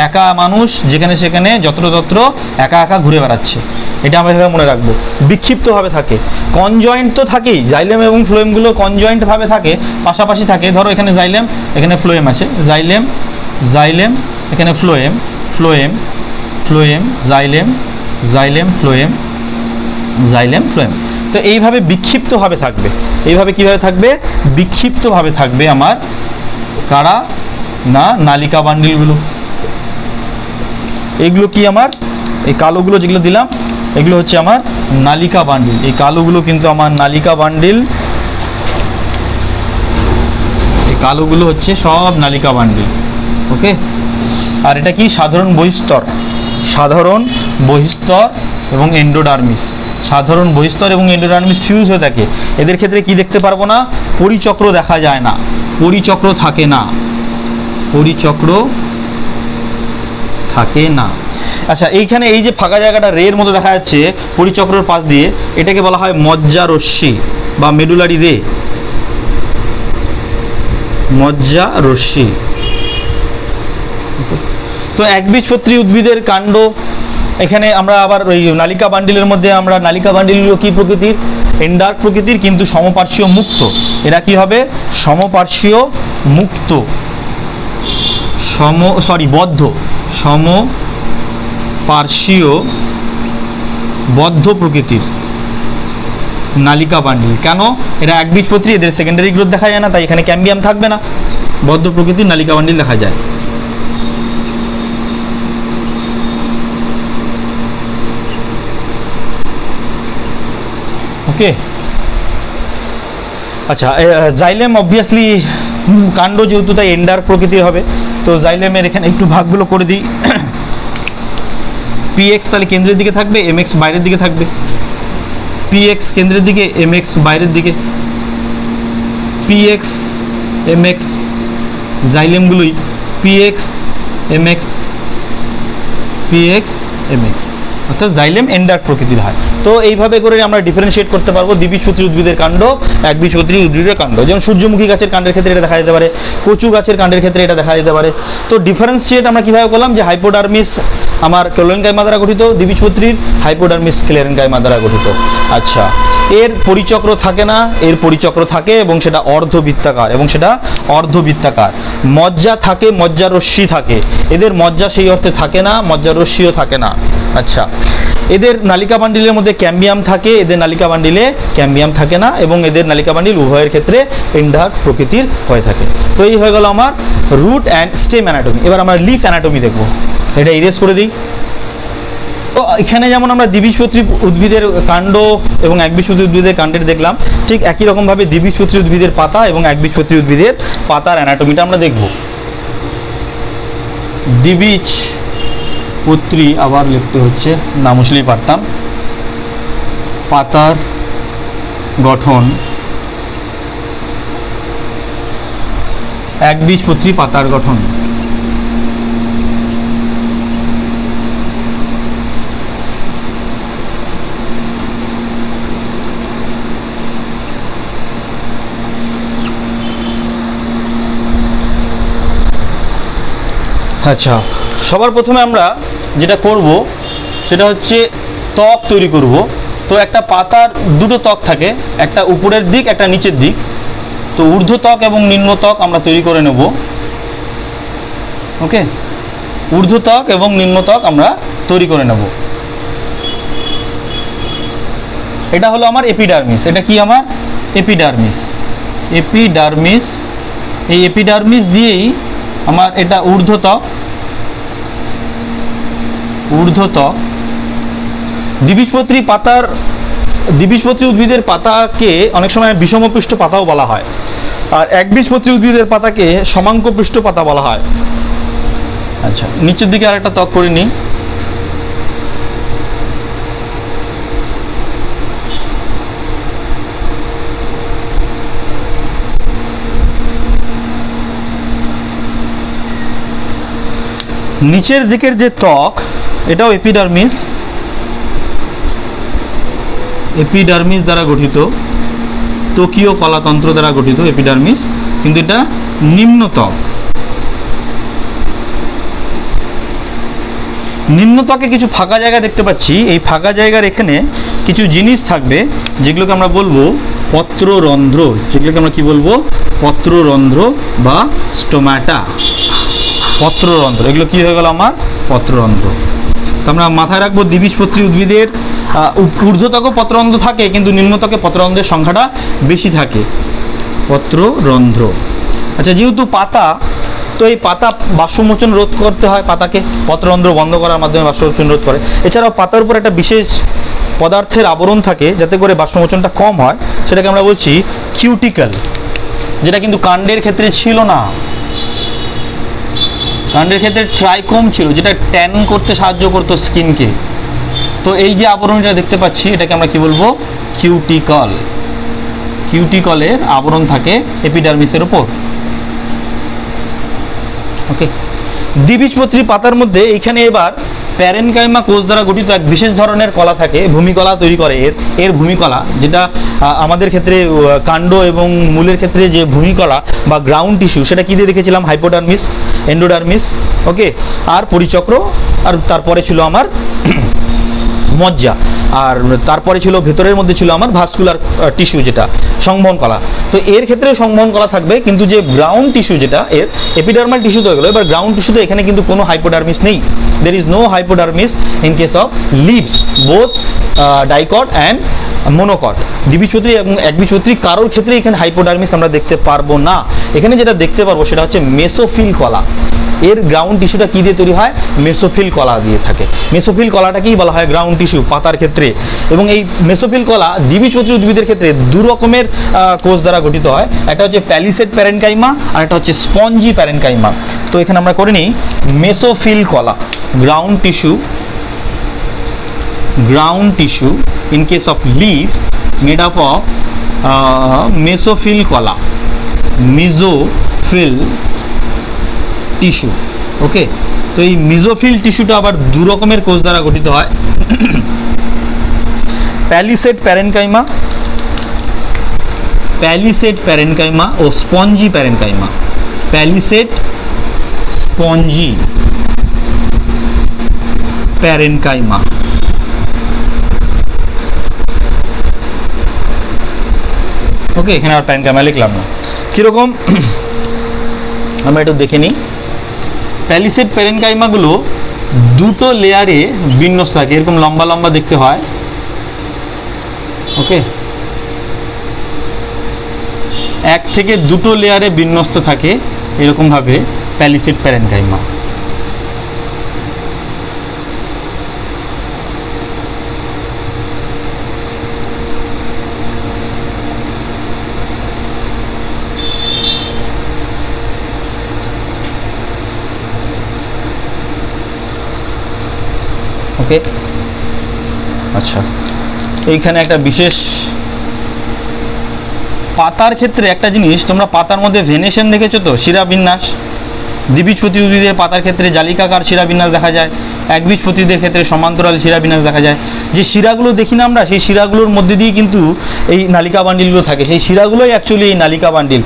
একা মানুষ, যেখানে সেখানে যত্রতত্র একা একা ঘুরে বেড়াচ্ছে। এটা আমরা এভাবে মনে রাখবো, বিক্ষিপ্তভাবে থাকে। কনজয়েন্ট তো থাকেই, জাইলেম এবং ফ্লোয়েমগুলো কনজয়েন্টভাবে থাকে, পাশাপাশি থাকে। ধরো এখানে জাইলেম, এখানে ফ্লোয়েম আছে, জাইলেম জাইলেম, এখানে phloem phloem phloem, xylem xylem phloem xylem phloem. তো এইভাবে বিক্ষিপ্তভাবে থাকবে। এইভাবে কিভাবে থাকবে? বিক্ষিপ্তভাবে থাকবে আমার কারা না নালিকা বান্ডিলগুলো। এগুলো কি আমার এই কালোগুলো যেগুলো দিলাম এগুলো হচ্ছে আমার নালিকা বান্ডিল। এই কালোগুলো কিন্তু আমার নালিকা বান্ডিল, এই কালোগুলো হচ্ছে সব নালিকা বান্ডিল। ওকে, আর এটা কি? সাধারণ বহিস্তর, সাধারণ বহিস্তর এবং এন্ডোডার্মিস। সাধারণ বহিস্তর এবং এন্ডোডার্মিস ফিউজ হয়ে থাকে। এদের ক্ষেত্রে কি দেখতে পারবো না? পরিচক্র দেখা যায় না, পরিচক্র থাকে না, পরিচক্র থাকে না। আচ্ছা, এইখানে এই যে ফাঁকা জায়গাটা রে এর মতো দেখা যাচ্ছে পরিচক্রের পাশ দিয়ে, এটাকে বলা হয় মজ্জারশ্মি বা মেডুলারি রে, মজ্জারশ্মি। তো একবীজপত্রী উদ্ভিদের কাণ্ড, এখানে আমরা আবার ওই নালিকা বান্ডিলের মধ্যে আমরা নালিকা বান্ডিলগুলো কি প্রকৃতির? এন্ডার্ক প্রকৃতির, কিন্তু সমপার্শ্বীয় মুক্ত। এরা কি হবে? সমপার্শ্বীয় মুক্ত, বদ্ধ, সমপার্শ্বীয় বদ্ধ প্রকৃতির নালিকা বান্ডিল। কেন? এরা একবীজপত্রী, এদের সেকেন্ডারি গ্রোথ দেখা যায় না, তাই এখানে ক্যাম্বিয়াম থাকবে না। বদ্ধ প্রকৃতির নালিকা বান্ডিল দেখা যায়। ওকে, আচ্ছা, জাইলেম অবভিয়াসলি কাণ্ড যেহেতু, তাই এন্ডার্ক প্রকৃতির হবে। তো জাইলেমের এখানে একটু ভাগগুলো করে দিই। পিএক্স তাহলে কেন্দ্রের দিকে থাকবে, এমএক্স বাইরের দিকে থাকবে। পিএক্স কেন্দ্রের দিকে, এমএক্স বাইরের দিকে। পিএক্স এমএক্স, জাইলেমগুলোই পিএক্স এমএক্স, পিএক্স এমএক্স, অর্থাৎ জাইলেম এন্ডার্ক প্রকৃতির হয়। তো এইভাবে করে আমরা ডিফারেন্সিয়েট করতে পারবো দ্বিবীজপত্রী উদ্ভিদের কাণ্ড, একবীজপত্রী উদ্ভিদের কাণ্ড। যেমন সূর্যমুখী গাছের কাণ্ডের ক্ষেত্রে এটা দেখা যেতে পারে, কচু গাছের কাণ্ডের ক্ষেত্রে এটা দেখা যেতে পারে। তো ডিফারেন্সিয়েট আমরা কীভাবে করলাম? যে হাইপোডার্মিস আমার ক্লোরেনকাইমা দ্বারা গঠিত দ্বিবীজপত্রীর, হাইপোডার্মিস স্ক্লেরেনকাইমা দ্বারা গঠিত। আচ্ছা, এর পরিচক্র থাকে না, এর পরিচক্র থাকে এবং সেটা অর্ধবৃত্তাকার, এবং সেটা অর্ধবৃত্তাকার। মজ্জা থাকে, মজ্জারশ্মি থাকে। এদের মজ্জা সেই অর্থে থাকে না, মজ্জারশ্মিও থাকে না। আচ্ছা, এদের নালিকা বান্ডিলের মধ্যে ক্যাম্বিয়াম থাকে, এদের নালিকা বান্ডিলে ক্যাম্বিয়াম থাকে না, এবং এদের নালিকা বান্ডিল উভয়ের ক্ষেত্রে এন্ডার্ক প্রকৃতির হয়ে থাকে। তো এই হয়ে গেল আমার রুট অ্যান্ড স্টেম অ্যানাটমি। এবার আমরা লিফ অ্যানাটমি দেখব। এটা ইরেজ করে দিই। তো এখানে যেমন আমরা দ্বিবীজপত্রী উদ্ভিদের কাণ্ড এবং একবীজপত্রী উদ্ভিদের কাণ্ডের দেখলাম, ঠিক একই রকমভাবে দ্বিবীজপত্রী উদ্ভিদের পাতা এবং একবীজপত্রী উদ্ভিদের পাতার অ্যানাটমিটা আমরা দেখব। দ্বিবীজপত্রী, আবার লিখতে হচ্ছে, না মুছলেই পারতাম, পাতার গঠন, একবীজপত্রী পাতার গঠন। আচ্ছা, সবার প্রথমে আমরা যেটা করব সেটা হচ্ছে ত্বক তৈরি করব। তো একটা পাতার দুটো ত্বক থাকে, একটা উপরের দিক, একটা নিচের দিক। তো ঊর্ধ্ব ত্বক এবং নিম্ন ত্বক আমরা তৈরি করে নেব। ওকে, ঊর্ধ্ব ত্বক এবং নিম্ন ত্বক আমরা তৈরি করে নেব। এটা হলো আমার এপিডার্মিস। এটা কি? আমার এপিডার্মিস। এপিডার্মিস, এই এপিডার্মিস দিয়েই আমার এটা ঊর্ধ্ব ত্বক। ঊর্ধ্ব ত্বক। দ্বিবীজপত্রী উদ্ভিদের পাতাকে অনেক সময় বিষমপৃষ্ঠ পাতাও বলা হয়, আর একবীজপত্রী উদ্ভিদের পাতাকে সমাঙ্কপৃষ্ঠ পাতা বলা হয়। আচ্ছা, নিচের দিকে আরেকটা ত্বক করে নিই। নিচের দিকের যে ত্বক এটাও এপিডার্মিস, এপিডার্মিস দ্বারা গঠিত, ত্বকীয় কলাতন্ত্র দ্বারা গঠিত এপিডার্মিস, কিন্তু এটা নিম্ন ত্বক। নিম্ন ত্বকে কিছু ফাঁকা জায়গা দেখতে পাচ্ছি, এই ফাঁকা জায়গার এখানে কিছু জিনিস থাকবে যেগুলোকে আমরা বলবো পত্ররন্ধ্র, যেগুলোকে আমরা কি বলবো পত্ররন্ধ্র বা স্টোমাটা। পত্ররন্ধ্র, এগুলো কি হয়ে গেল আমার পত্ররন্ধ্র। তো আমরা মাথায় রাখবো দ্বিবীজপত্রী উদ্ভিদের ঊর্ধ্বত্বকে পত্ররন্ধ্র থাকে, কিন্তু নিম্নত্বকে পত্ররন্ধ্রের সংখ্যাটা বেশি থাকে। পত্ররন্ধ্র। আচ্ছা, যেহেতু পাতা, তো এই পাতা বাষ্পমোচন রোধ করতে হয়, পাতাকে পত্ররন্ধ্র বন্ধ করার মাধ্যমে বাষ্পমোচন রোধ করে। এছাড়াও পাতার উপর একটা বিশেষ পদার্থের আবরণ থাকে যাতে করে বাষ্পমোচনটা কম হয়, সেটাকে আমরা বলছি কিউটিকল, যেটা কিন্তু কাণ্ডের ক্ষেত্রে ছিল না। কাণ্ডের ক্ষেত্রে ট্রাইকোম ছিল, যেটা ট্যান করতে সাহায্য করতো স্কিনকে। তো এই যে আবরণটা দেখতে পাচ্ছি এটাকে আমরা কি বলবো কিউটিকল। কিউটিকলের আবরণ থাকে এপিডার্মিসের উপর। ওকে, দ্বিবীজপত্রী পাতার মধ্যে এইখানে এবার প্যারেনকাইমা কোষ দ্বারা গঠিত এক বিশেষ ধরনের কলা থাকে, ভূমিকলা তৈরি করে। এর ভূমিকলা, যেটা আমাদের ক্ষেত্রে কাণ্ড এবং মূলের ক্ষেত্রে যে ভূমিকলা বা গ্রাউন্ড টিস্যু, সেটা কী দিয়ে দেখেছিলাম হাইপোডার্মিস, এন্ডোডার্মিস। ওকে, আর পরিচক্র, আর তারপরে ছিল আমার মজ্জা, আর তারপরে ছিল ভেতরের মধ্যে ছিল আমার ভাস্কুলার টিস্যু, যেটা সংবহন কলা। তো এর ক্ষেত্রে সংবহন কলা থাকবে, কিন্তু যে গ্রাউন্ড টিস্যু যেটা এর এপিডার্মাল টিস্যু তো হয়ে গেলো। এবার গ্রাউন্ড টিস্যুতে এখানে কিন্তু কোনো হাইপোডার্মিস নেই। There is no hypodermis in case of leaves, both dicot and monocot. দ্বিবীজপত্রী এবং একবীজপত্রী কারোর ক্ষেত্রে এখানে হাইপোডার্মিস আমরা দেখতে পারবো না। এখানে যেটা দেখতে পারবো সেটা হচ্ছে মেসোফিল কলা। এর গ্রাউন্ড টিস্যুটা কী দিয়ে তৈরি হয়? মেসোফিল কলা দিয়ে থাকে। মেসোফিল কলাটাকেই বলা হয় গ্রাউন্ড টিস্যু পাতার ক্ষেত্রে। এবং এই মেসোফিল কলা দ্বিবীজপত্রী উদ্ভিদের ক্ষেত্রে দু রকমের কোষ দ্বারা গঠিত হয়। একটা হচ্ছে প্যালিসেড প্যারেনকাইমা আর একটা হচ্ছে স্পঞ্জি প্যারেনকাইমা। তো এখানে আমরা করে নিই মেসোফিল কলা, ground tissue, ground tissue in case of leaf made up of mesophyll cola, mesophyll tissue. ওকে, তো এই মেসোফিল টিস্যুটা আবার দু রকমের কোষ দ্বারা গঠিত হয়, প্যালিসেড প্যারেনকাইমা, প্যালিসেড প্যারেনকাইমা ও spongy parenchyma. Palisade, spongy parenchyma. Okay, এখানে আর প্যারেনকাইমা লিখলাম না। কীরকম আমরা একটু দেখে নিই। প্যালিসেড প্যারেনকাইমাগুলো দুটো লেয়ারে বিন্যস্ত থাকে, এরকম লম্বা লম্বা দেখতে হয়। ওকে, এক থেকে দুটো লেয়ারে বিন্যস্ত থাকে এরকমভাবে প্যালিসেড প্যারেনকাইমা। ওকে, আচ্ছা, এইখানে একটা বিশেষ পাতার ক্ষেত্রে একটা জিনিস, তোমরা পাতার মধ্যে ভেনেশন দেখেছো তো, শিরাবিন্যাস। দ্বিবীজপত্রী উদ্ভিদের পাতার ক্ষেত্রে জালিকাকার শিরাবিন্যাস দেখা যায়, একবীজপত্রীদের ক্ষেত্রে সমান্তরাল শিরাবিন্যাস দেখা যায়। যে শিরাগুলো দেখি না আমরা, সেই শিরাগুলোর মধ্যে দিয়ে কিন্তু এই নালিকা বান্ডিলগুলো থাকে। সেই শিরাগুলোই অ্যাকচুয়ালি এই নালিকা বান্ডিল,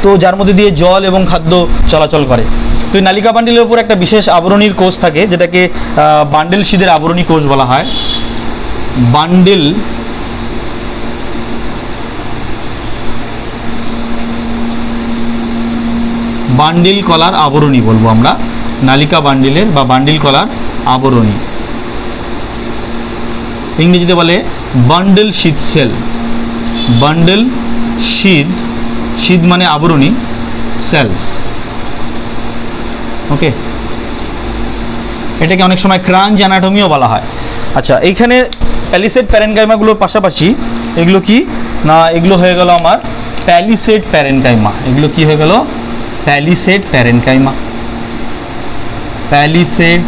তো যার মধ্যে দিয়ে জল এবং খাদ্য চলাচল করে। তো এই নালিকা বান্ডিলের উপর একটা বিশেষ আবরণীর কোষ থাকে, যেটাকে বান্ডেল শীদের আবরণী কোষ বলা হয়। বান্ডেল বান্ডিল কলার আবরণী বলবো আমরা, নালিকা বান্ডিলের বা বান্ডিল কলার আবরণী। ইংরেজিতে বলে বান্ডেল শীত সেল। বান্ডেল শীত, শীত মানে আবরণী, সেলস। ওকে, এটাকে অনেক সময় ক্রাঞ্চ অ্যানাটমিও বলা হয়। আচ্ছা, এইখানে প্যালিসেড প্যারেনকাইমাগুলোর পাশাপাশি এগুলো কি না, এগুলো হয়ে গেল আমার প্যালিসেড প্যারেনকাইমা। এগুলো কি হয়ে গেল? Palisade parenchyma. Palisade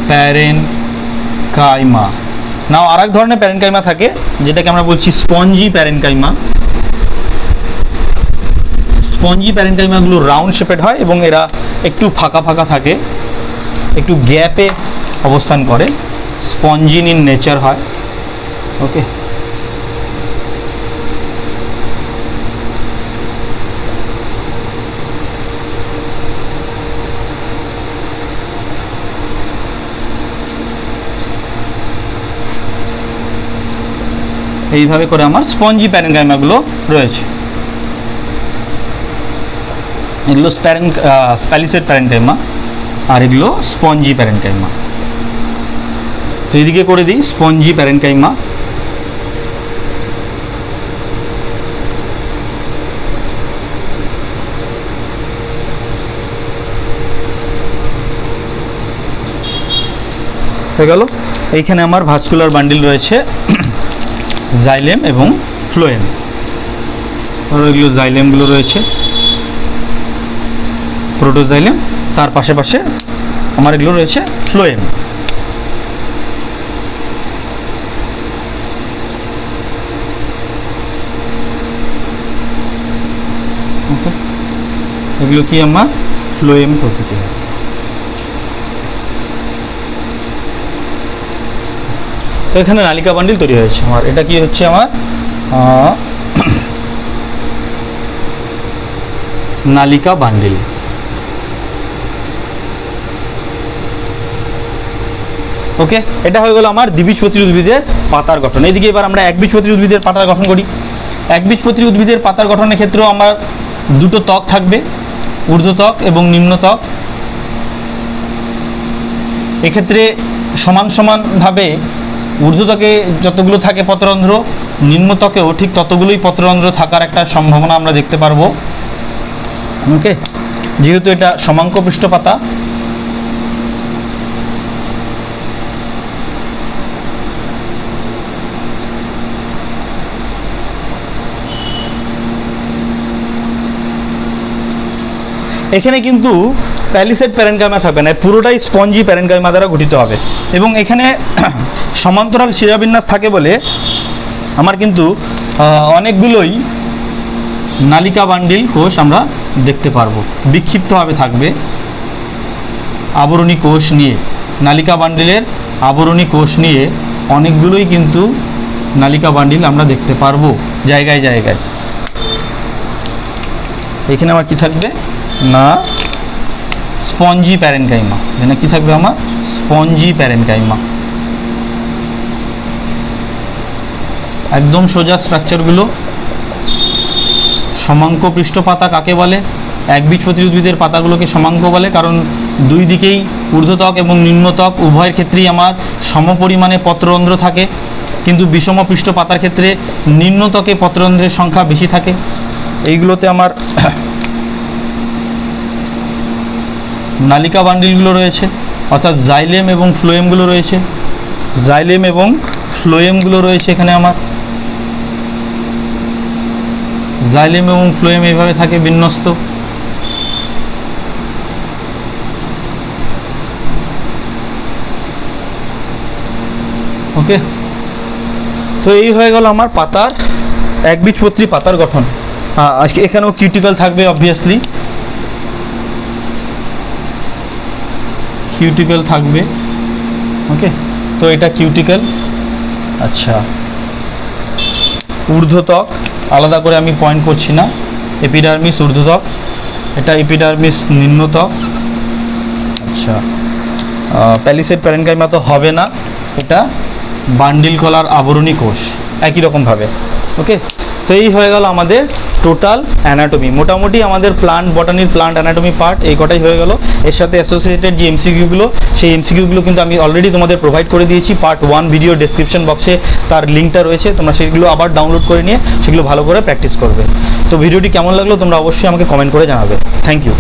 parenchyma. Now আর এক ধরনের প্যারেনকাইমা থাকে যেটাকে আমরা বলছি স্পঞ্জি প্যারেনকাইমা। স্পঞ্জি প্যারেনকাইমাগুলো রাউন্ড শেপেড হয় এবং এরা একটু ফাঁকা ফাঁকা থাকে, একটু গ্যাপে অবস্থান করে, স্পঞ্জিন ইন নেচার হয়। ওকে, এইভাবে করে আমার স্পঞ্জি প্যারেনকাইমাগুলো রয়েছে। এগুলো প্যালিসেড প্যারেনকাইমা আর এগুলো স্পঞ্জি প্যারেনকাইমা। তো এদিকে করে দিই স্পঞ্জি প্যারেনকাইমা। হয়ে গেল। এইখানে আমার ভাস্কুলার বান্ডিল রয়েছে জাইলেম এবং ফ্লোয়েম। এগুলো জাইলেমগুলো রয়েছে, প্রোটোজাইলেম, তার পাশে পাশে আমার এগুলো রয়েছে ফ্লোয়েম। এগুলো কি আমার ফ্লোয়েম প্রকৃতির। তো এখানে নালিকা বান্ডিল তৈরি হয়েছে আমার। এটা কি হচ্ছে আমার নালিকা বান্ডিল। ওকে, এটা হয়ে গেল আমার দ্বিবীজপত্রী উদ্ভিদের পাতার গঠন। এইদিকে এবার আমরা একবীজপত্রী উদ্ভিদের পাতার গঠন করি। একবীজপত্রী উদ্ভিদের পাতার গঠনের ক্ষেত্রেও আমার দুটো ত্বক থাকবে, ঊর্ধ্বত্বক এবং নিম্নত্বক। এক্ষেত্রে সমান সমানভাবে ঊর্ধ্বত্বকে যতগুলো থাকে পত্ররন্ধ্র, নিম্নত্বকেও ঠিক ততগুলোই পত্ররন্ধ্র থাকার একটা সম্ভাবনা আমরা দেখতে পারবো। ওকে, যেহেতু এটা সমাঙ্ক পৃষ্ঠ পাতা। এখানে কিন্তু প্যালিসেড প্যারেনকাইমা থাকবে না, পুরোটাই স্পঞ্জি প্যারেনকাইমা দ্বারা গঠিত হবে। এবং এখানে সমান্তরাল শিরাবিন্যাস থাকে বলে আমার কিন্তু অনেকগুলোই নালিকা বান্ডিল কোষ আমরা দেখতে পারবো। বিক্ষিপ্তভাবে থাকবে আবরণী কোষ নিয়ে, নালিকা বান্ডিলের আবরণী কোষ নিয়ে অনেকগুলোই কিন্তু নালিকা বান্ডিল আমরা দেখতে পারবো জায়গায় জায়গায়। এখানে আমার কি থাকবে না স্পঞ্জি প্যারেনকাইমা। এখানে কি থাকবে আমার স্পঞ্জি প্যারেনকাইমা। একদম সোজা স্ট্রাকচারগুলো। সমাঙ্ক পৃষ্ঠ পাতা কাকে বলে? একবীজপত্রী উদ্ভিদের পাতাগুলোকে সমাঙ্ক বলে, কারণ দুই দিকেই ঊর্ধ্বত্বক এবং নিম্নত্বক উভয়ের ক্ষেত্রেই আমার সমপরিমাণে পত্ররন্ধ্র থাকে, কিন্তু বিষম পৃষ্ঠ পাতার ক্ষেত্রে নিম্নত্বকে পত্ররন্ধ্রের সংখ্যা বেশি থাকে। এইগুলোতে আমার নালিকা বান্ডিলগুলো রয়েছে, অর্থাৎ জাইলেম এবং ফ্লোয়েমগুলো রয়েছে। জাইলেম এবং ফ্লোয়েমগুলো রয়েছে এখানে আমার। জাইলেম এবং ফ্লোয়েম এইভাবে থাকে বিন্যস্ত। ওকে, তো এই হয়ে গেল আমার পাতার একবীজপত্রী পাতার গঠন। আজকে এখানেও কিউটিকল থাকবে অবভিয়াসলি, কিউটিকল থাকবে। ওকে, তো এটা কিউটিকল। আচ্ছা, ঊর্ধ্বত্বক আলাদা করে আমি পয়েন্ট করছি না, এপিডার্মিস ঊর্ধ্বত্বক, এটা এপিডার্মিস নিম্নত্বক। আচ্ছা, প্যালিসেড প্যারেনকাইমা তো হবে না, এটা বান্ডিল কলার আবরণী কোষ একই রকমভাবে। ওকে, তো এই হয়ে গেল আমাদের টোটাল অ্যানাটমি। মোটামুটি আমাদের প্লান্ট বটানির প্লান্ট অ্যানাটমি পার্ট এই কটাই হয়ে গেল। এর সাথে অ্যাসোসিয়েটেড যে এমসিকিউগুলো, সেই এমসিকিউগুলো কিন্তু আমি অলরেডি তোমাদের প্রোভাইড করে দিয়েছি। পার্ট 1 ভিডিও ডেসক্রিপশন বক্সে তার লিঙ্কটা রয়েছে, তোমরা সেগুলো আবার ডাউনলোড করে নিয়ে সেগুলো ভালো করে প্র্যাকটিস করবে। তো ভিডিওটি কেমন লাগলো তোমরা অবশ্যই আমাকে কমেন্ট করে জানাবে। Thank you.